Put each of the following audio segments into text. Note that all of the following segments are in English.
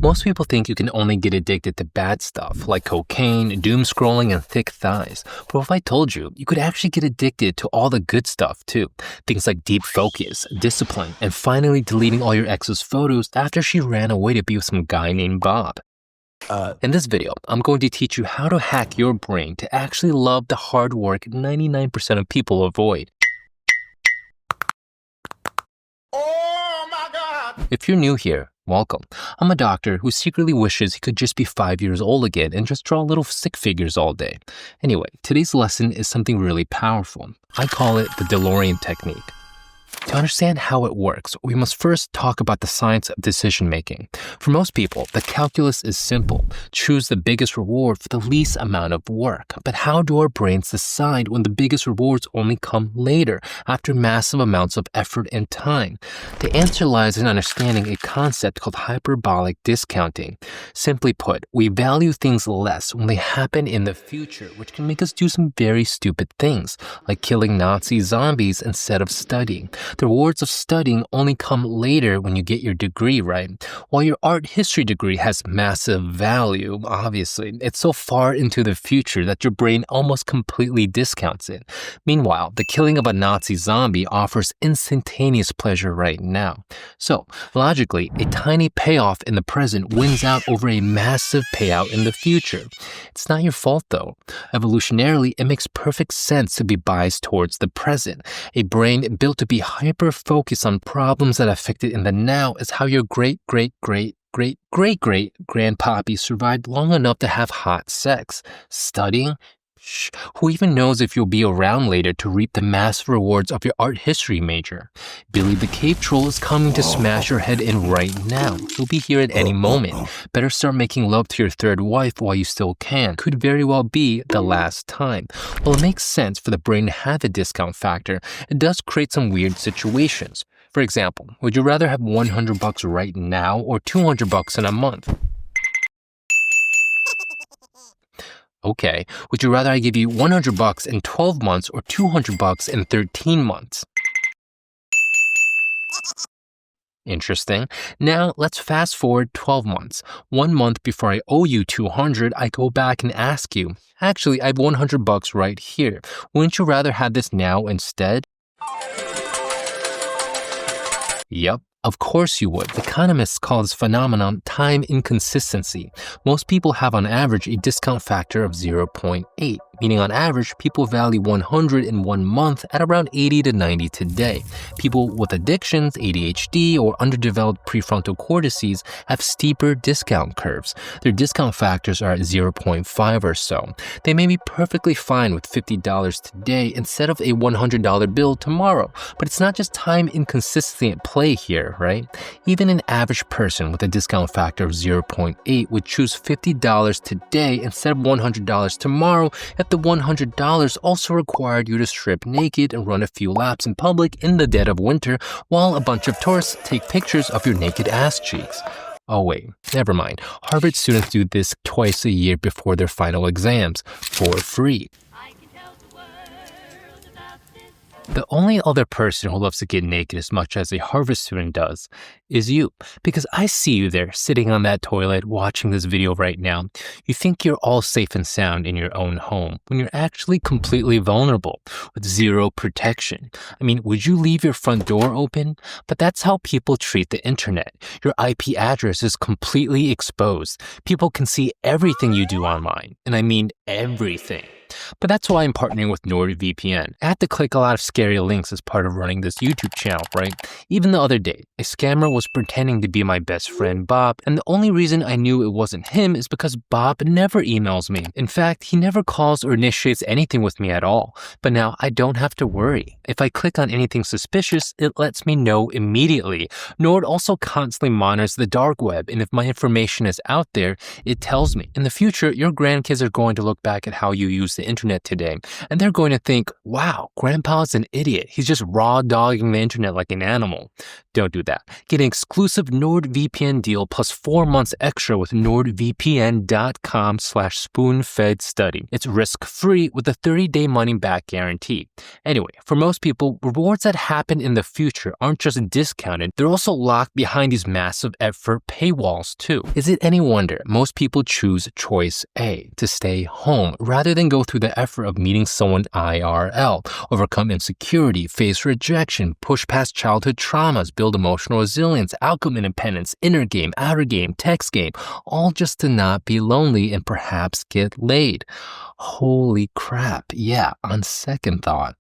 Most people think you can only get addicted to bad stuff like cocaine, doom scrolling, and thick thighs. But if I told you, you could actually get addicted to all the good stuff too. Things like deep focus, discipline, and finally deleting all your ex's photos after she ran away to be with some guy named Bob. In this video, I'm going to teach you how to hack your brain to actually love the hard work 99% of people avoid. Oh my God! If you're new here, welcome. I'm a doctor who secretly wishes he could just be 5 years old again and just draw little stick figures all day. Anyway, today's lesson is something really powerful. I call it the DeLorean technique. To understand how it works, we must first talk about the science of decision making. For most people, the calculus is simple. Choose the biggest reward for the least amount of work. But how do our brains decide when the biggest rewards only come later, after massive amounts of effort and time? The answer lies in understanding a concept called hyperbolic discounting. Simply put, we value things less when they happen in the future, which can make us do some very stupid things, like killing Nazi zombies instead of studying. The rewards of studying only come later when you get your degree, right? While your art history degree has massive value, obviously, it's so far into the future that your brain almost completely discounts it. Meanwhile, the killing of a Nazi zombie offers instantaneous pleasure right now. So, logically, a tiny payoff in the present wins out over a massive payout in the future. It's not your fault though. Evolutionarily, it makes perfect sense to be biased towards the present. A brain built to be hyper-focused on problems that affect it in the now is how your great-great-great-great-great-grandpappy survived long enough to have hot sex. Studying? Shh, who even knows if you'll be around later to reap the massive rewards of your art history major? Billy the Cave Troll is coming to smash your head in right now. He'll be here at any moment. Better start making love to your third wife while you still can. Could very well be the last time. While it makes sense for the brain to have a discount factor, it does create some weird situations. For example, would you rather have $100 right now or $200 in a month? Okay, would you rather I give you $100 in 12 months or $200 in 13 months? Interesting. Now, let's fast forward 12 months. 1 month before I owe you $200, I go back and ask you, actually, I have $100 right here. Wouldn't you rather have this now instead? Yep. Of course you would. Economists call this phenomenon time inconsistency. Most people have on average a discount factor of 0.8, meaning on average, people value 100 in 1 month at around 80 to 90 today. People with addictions, ADHD, or underdeveloped prefrontal cortices have steeper discount curves. Their discount factors are at 0.5 or so. They may be perfectly fine with $50 today instead of a $100 bill tomorrow, but it's not just time inconsistency at play here, right? Even an average person with a discount factor of 0.8 would choose $50 today instead of $100 tomorrow if the $100 also required you to strip naked and run a few laps in public in the dead of winter while a bunch of tourists take pictures of your naked ass cheeks. Oh wait, never mind. Harvard students do this twice a year before their final exams, for free. The only other person who loves to get naked as much as a Harvard student does is you, because I see you there sitting on that toilet watching this video right now. You think you're all safe and sound in your own home when you're actually completely vulnerable with zero protection. I mean, would you leave your front door open? But that's how people treat the internet. Your IP address is completely exposed. People can see everything you do online, and I mean everything. But that's why I'm partnering with NordVPN. I had to click a lot of scary links as part of running this YouTube channel, right? Even the other day, a scammer was pretending to be my best friend Bob, and the only reason I knew it wasn't him is because Bob never emails me. In fact, he never calls or initiates anything with me at all. But now I don't have to worry. If I click on anything suspicious, it lets me know immediately. Nord also constantly monitors the dark web, and if my information is out there, it tells me. In the future, your grandkids are going to look back at how you use the internet today, and they're going to think, wow, Grandpa's an idiot. He's just raw dogging the internet like an animal. Don't do that. Get an exclusive NordVPN deal plus 4 months extra with nordvpn.com/spoonfedstudy. It's risk-free with a 30-day money-back guarantee. Anyway, for most people, rewards that happen in the future aren't just discounted, they're also locked behind these massive effort paywalls too. Is it any wonder most people choose choice A, to stay home, rather than go through the effort of meeting someone IRL, overcome insecurity, face rejection, push past childhood traumas, build emotional resilience, outcome independence, inner game, outer game, text game, all just to not be lonely and perhaps get laid. Holy crap, yeah, on second thought.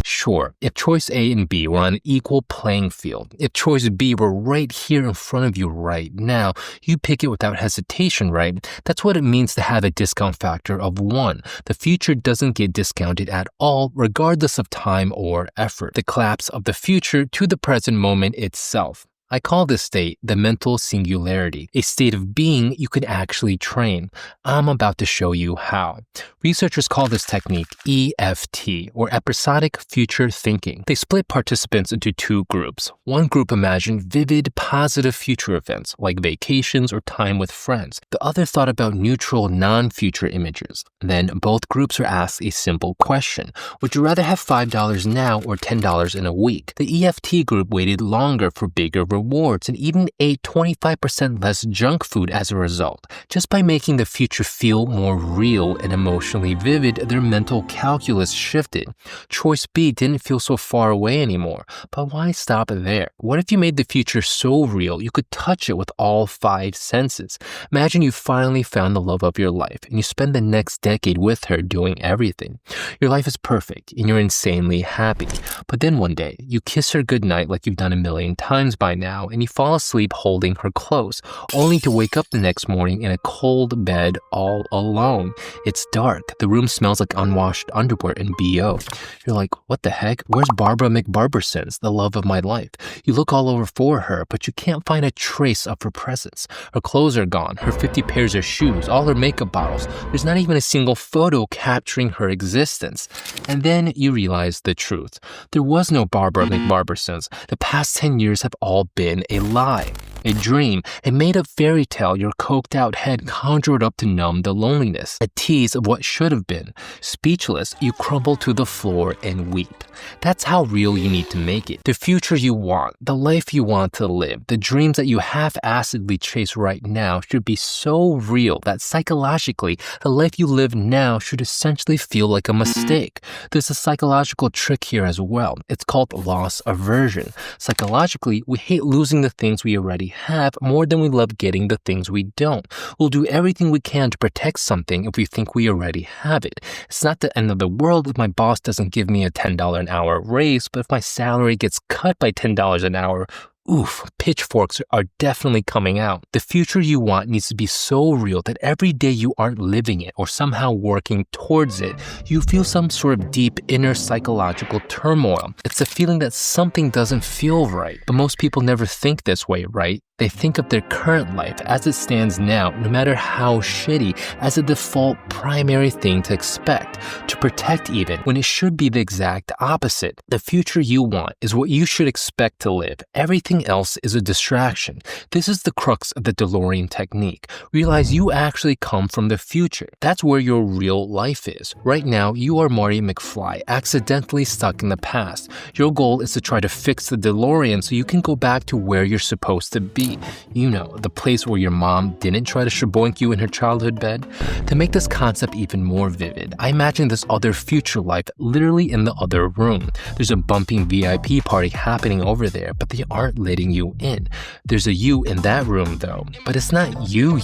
Sure, if choice A and B were on an equal playing field, if choice B were right here in front of you right now, you pick it without hesitation, right? That's what it means to have a discount factor of 1. The future doesn't get discounted at all, regardless of time or effort. The collapse of the future to the present moment itself. I call this state the mental singularity, a state of being you can actually train. I'm about to show you how. Researchers call this technique EFT, or episodic future thinking. They split participants into 2 groups. One group imagined vivid, positive future events, like vacations or time with friends. The other thought about neutral, non-future images. Then both groups were asked a simple question. Would you rather have $5 now or $10 in a week? The EFT group waited longer for bigger rewards and even ate 25% less junk food as a result. Just by making the future feel more real and emotionally vivid, their mental calculus shifted. Choice B didn't feel so far away anymore. But why stop there? What if you made the future so real you could touch it with all 5 senses? Imagine you finally found the love of your life and you spend the next decade with her doing everything. Your life is perfect and you're insanely happy. But then one day, you kiss her goodnight like you've done a million times by now, and you fall asleep holding her close, only to wake up the next morning in a cold bed all alone. It's dark. The room smells like unwashed underwear and BO. You're like, what the heck? Where's Barbara McBarbersons, the love of my life? You look all over for her, but you can't find a trace of her presence. Her clothes are gone, her 50 pairs of shoes, all her makeup bottles. There's not even a single photo capturing her existence. And then you realize the truth. There was no Barbara McBarbersons. The past 10 years have all been a lie, a dream, a made-up fairy tale your coked-out head conjured up to numb the loneliness, a tease of what should have been. Speechless, you crumble to the floor and weep. That's how real you need to make it. The future you want, the life you want to live, the dreams that you half-assedly chase right now should be so real that psychologically, the life you live now should essentially feel like a mistake. There's a psychological trick here as well. It's called loss aversion. Psychologically, we hate losing the things we already have more than we love getting the things we don't. We'll do everything we can to protect something if we think we already have it. It's not the end of the world if my boss doesn't give me a $10 an hour raise, but if my salary gets cut by $10 an hour, oof, pitchforks are definitely coming out. The future you want needs to be so real that every day you aren't living it or somehow working towards it, you feel some sort of deep inner psychological turmoil. It's a feeling that something doesn't feel right. But most people never think this way, right? They think of their current life as it stands now, no matter how shitty, as a default primary thing to expect, to protect even, when it should be the exact opposite. The future you want is what you should expect to live. Everything else is a distraction. This is the crux of the DeLorean technique. Realize you actually come from the future. That's where your real life is. Right now, you are Marty McFly, accidentally stuck in the past. Your goal is to try to fix the DeLorean so you can go back to where you're supposed to be. You know, the place where your mom didn't try to shaboink you in her childhood bed. To make this concept even more vivid, I imagine this other future life literally in the other room. There's a bumping VIP party happening over there, but they aren't letting you in. There's a you in that room though, but it's not you.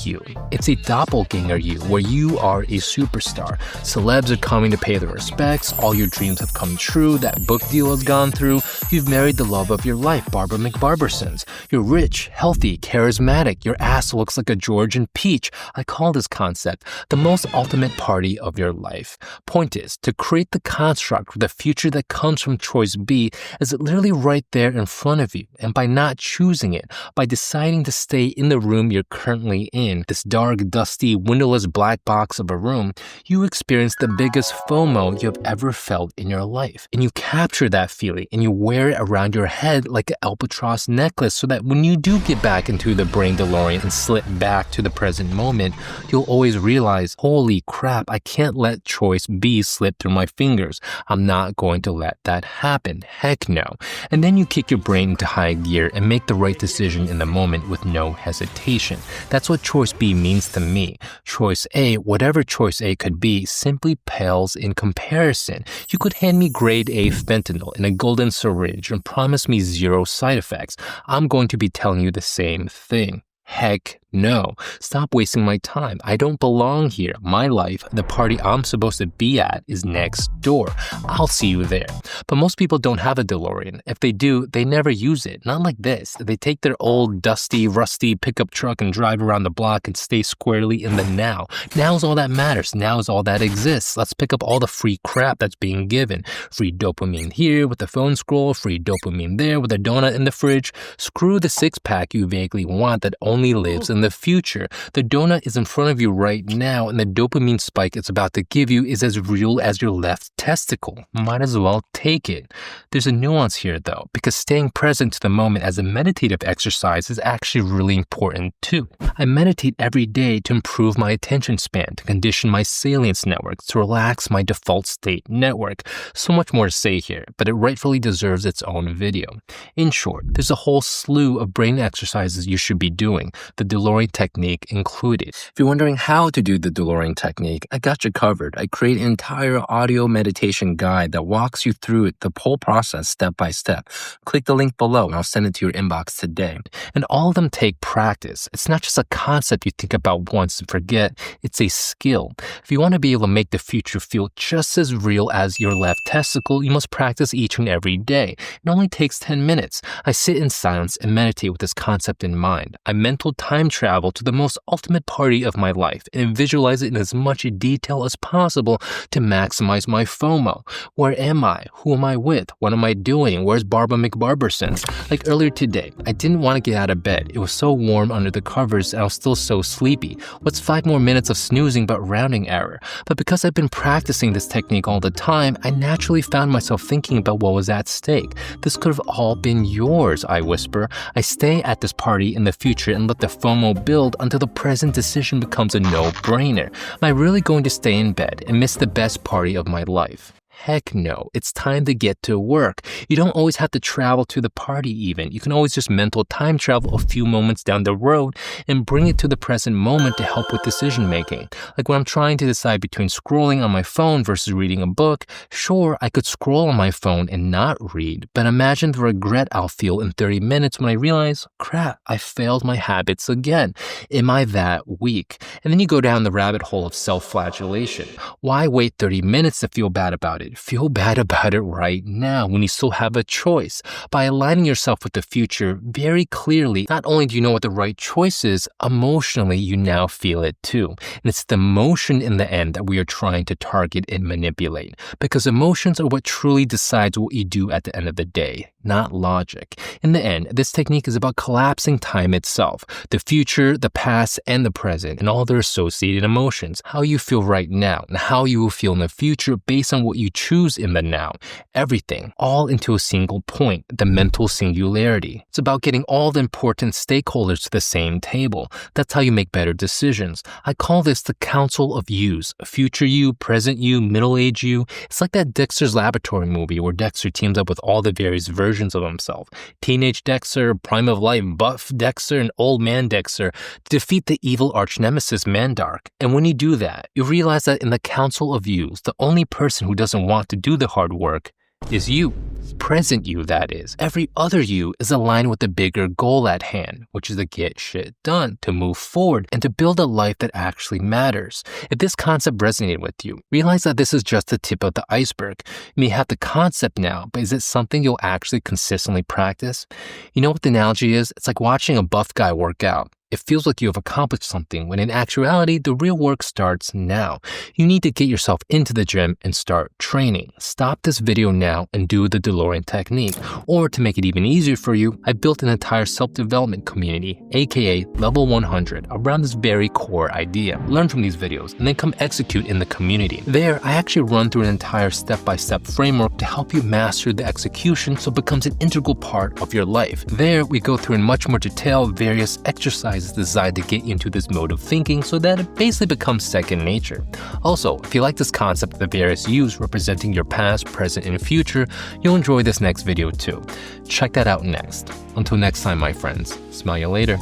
It's a doppelganger you, where you are a superstar. Celebs are coming to pay their respects, all your dreams have come true, that book deal has gone through, you've married the love of your life, Barbara McBarbersons. You're rich, healthy, healthy, charismatic, your ass looks like a Georgian peach. I call this concept the most ultimate party of your life. Point is, to create the construct for the future that comes from choice B is literally right there in front of you. And by not choosing it, by deciding to stay in the room you're currently in, this dark, dusty, windowless black box of a room, you experience the biggest FOMO you have ever felt in your life. And you capture that feeling and you wear it around your head like an albatross necklace so that when you do get back into the brain DeLorean and slip back to the present moment, you'll always realize, holy crap, I can't let choice B slip through my fingers. I'm not going to let that happen. Heck no. And then you kick your brain into high gear and make the right decision in the moment with no hesitation. That's what choice B means to me. Choice A, whatever choice A could be, simply pales in comparison. You could hand me grade A fentanyl in a golden syringe and promise me 0 side effects. I'm going to be telling you the same thing. Heck no. Stop wasting my time. I don't belong here. My life, the party I'm supposed to be at, is next door. I'll see you there. But most people don't have a DeLorean. If they do, they never use it. Not like this. They take their old, dusty, rusty pickup truck and drive around the block and stay squarely in the now. Now's all that matters. Now is all that exists. Let's pick up all the free crap that's being given. Free dopamine here with the phone scroll, free dopamine there with a donut in the fridge. Screw the six-pack you vaguely want that only lives in the future. The donut is in front of you right now, and the dopamine spike it's about to give you is as real as your left testicle. Might as well take it. There's a nuance here though, because staying present to the moment as a meditative exercise is actually really important too. I meditate every day to improve my attention span, to condition my salience network, to relax my default state network. So much more to say here, but it rightfully deserves its own video. In short, there's a whole slew of brain exercises you should be doing, the DeLorean technique included. If you're wondering how to do the DeLorean technique, I got you covered. I create an entire audio meditation guide that walks you through the whole process step by step. Click the link below and I'll send it to your inbox today. And all of them take practice. It's not just a concept you think about once and forget. It's a skill. If you want to be able to make the future feel just as real as your left testicle, you must practice each and every day. It only takes 10 minutes. I sit in silence and meditate with this concept in mind. I mental time travel to the most ultimate party of my life and visualize it in as much detail as possible to maximize my FOMO. Where am I? Who am I with? What am I doing? Where's Barbara McBarberson? Like earlier today, I didn't want to get out of bed. It was so warm under the covers and I was still so sleepy. What's 5 more minutes of snoozing but rounding error? But because I've been practicing this technique all the time, I naturally found myself thinking about what was at stake. This could have all been yours, I whisper. I stay at this party in the future and let the FOMO build until the present decision becomes a no-brainer. Am I really going to stay in bed and miss the best party of my life? Heck no, it's time to get to work. You don't always have to travel to the party even. You can always just mental time travel a few moments down the road and bring it to the present moment to help with decision making. Like when I'm trying to decide between scrolling on my phone versus reading a book, sure, I could scroll on my phone and not read, but imagine the regret I'll feel in 30 minutes when I realize, crap, I failed my habits again. Am I that weak? And then you go down the rabbit hole of self-flagellation. Why wait 30 minutes to feel bad about it? Feel bad about it right now when you still have a choice. By aligning yourself with the future very clearly, not only do you know what the right choice is, emotionally you now feel it too. And it's the emotion in the end that we are trying to target and manipulate. Because emotions are what truly decides what you do at the end of the day, not logic. In the end, this technique is about collapsing time itself, the future, the past, and the present, and all their associated emotions, how you feel right now, and how you will feel in the future based on what you choose in the now. Everything, all into a single point, the mental singularity. It's about getting all the important stakeholders to the same table. That's how you make better decisions. I call this the council of yous. Future you, present you, middle-aged you. It's like that Dexter's Laboratory movie where Dexter teams up with all the various versions of himself. Teenage Dexter, prime of life buff Dexter, and old man Dexter to defeat the evil arch nemesis Mandark. And when you do that, you realize that in the council of yous, the only person who doesn't want to do the hard work is you. Present you, that is. Every other you is aligned with the bigger goal at hand, which is to get shit done, to move forward, and to build a life that actually matters. If this concept resonated with you, realize that this is just the tip of the iceberg. You may have the concept now, but is it something you'll actually consistently practice? You know what the analogy is? It's like watching a buff guy work out. It feels like you have accomplished something when in actuality, the real work starts now. You need to get yourself into the gym and start training. Stop this video now and do the DeLorean technique. Or to make it even easier for you, I built an entire self-development community, aka Level 100, around this very core idea. Learn from these videos and then come execute in the community. There, I actually run through an entire step-by-step framework to help you master the execution so it becomes an integral part of your life. There, we go through in much more detail various exercises designed to get you into this mode of thinking so that it basically becomes second nature. Also, if you like this concept of the various yous representing your past, present, and future, you'll enjoy this next video too. Check that out next. Until next time, my friends. Smell you later.